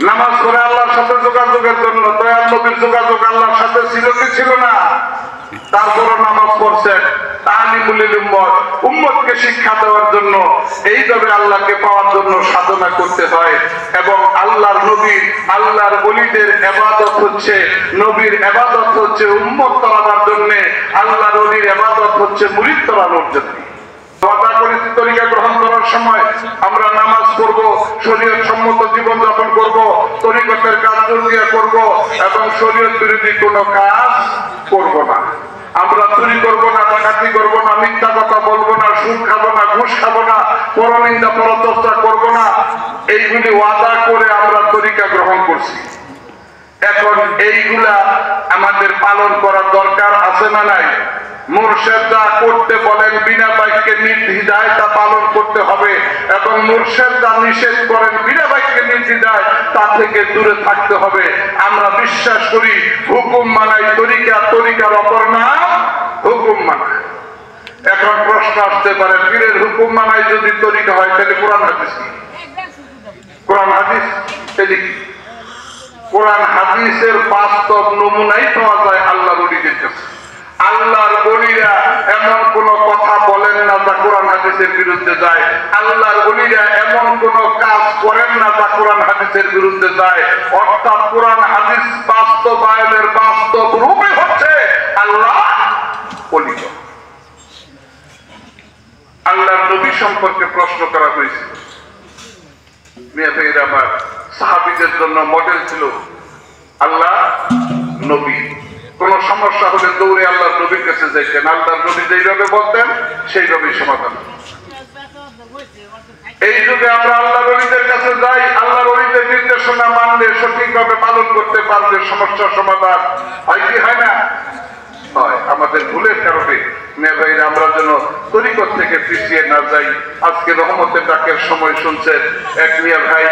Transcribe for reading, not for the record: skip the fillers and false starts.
নামাজ পড়ে আল্লাহর সাথে যোগাযোগের জন্য। দয়াল নবীর যোগাযোগ আল্লাহর সাথে ছিল কি ছিল না? তারপরও নামাজ পড়ছেন তালিমুল উম্মত, উম্মতকে শিক্ষা দেওয়ার জন্য। এইভাবে আল্লাহকে পাওয়ার জন্য সাধনা করতে হয়। এবং আল্লাহর নবী, আল্লাহর ওলিদের ইবাদত হচ্ছে, নবীর ইবাদত হচ্ছে উম্মত তরাবার জন্য, আল্লাহর ওলির ইবাদত হচ্ছে মুরিদ তরানোর জন্য। ওয়াদা করেছি তরিকা গ্রহণ করার সময় আমরা নামাজ পড়বো, শরীয়ত সম্মত জীবন যাপন করবো, তরিকতের কাজ দিয়ে করব এবং শরীয়ত বিরোধী কোনো কাজ করব না। আমরা চুরি করবো না, ডাকাতি করবো না, মিথ্যা কথা বলবো না, সুদ খাবো না, ঘুষ খাবো না, পরনিন্দা পরচর্চা করবো না। এইগুলি ওয়াদা করে আমরা তরিকা গ্রহণ করছি। এখন এইগুলা আমাদের পালন করার দরকার আছে না নাই? মুর্শিদ যা করতে বলেন বিনা বাক্যে নির্দ্বিধায় তা পালন করতে হবে, এবং মুর্শিদ যা নিষেধ করেন বিনা বাক্যে নির্দ্বিধায় তা থেকে দূরে থাকতে হবে। আমরা বিশ্বাস করি হুকুম মানাই তরিকা, তরিকার অপর নাম হুকুম মানাই। এখন প্রশ্ন আসতে পারে, পীরের হুকুম মানাই যদি তরিকা হয় তাহলে কোরআন হাদিস কি? কোরআন হাদিস এদিকে কোরআন হাদিসের বাস্তব নমুনাই পাওয়া যায় আল্লাহর ওলিদের কাছে। আল্লাহর ওলিরা এমন কোন কথা বলেন না যা কোরআন হাদিসের বিরুদ্ধে যায়। আল্লাহর ওলিরা এমন কোন কাজ করেন না যা কোরআন হাদিসের বিরুদ্ধে যায়। অর্থাৎ কোরআন হাদিস বাস্তবায়নের বাস্তব রূপে হচ্ছে আল্লাহ ওলি। আল্লাহর নবী সম্পর্কে প্রশ্ন করা হয়েছিল। মিয়া ভাইয়ের আমার সাহাবীদের জন্য মডেল ছিল আল্লাহ নবী। কোন সমস্যা হলে দৌড়ে আল্লাহর নবীর কাছে যাইতেন। আল্লাহর নবী যেইভাবে বলতেন সেইভাবেই সমাধান। এই যুগে আমরা আল্লাহর ওলিদের কাছে যাই, আল্লাহর ওলিদের নির্দেশনা মানলে, সঠিকভাবে পালন করতে পারলে সমস্যার সমাধান হয় কি হয় না? হয়। আমাদের ভুলের কারণে মেয়েরা আমরা যেন তরিকত থেকে পিছিয়ে না যাই। আজকে রহমতের ডাকের সময় শুনছেন এক মিয়া ভাই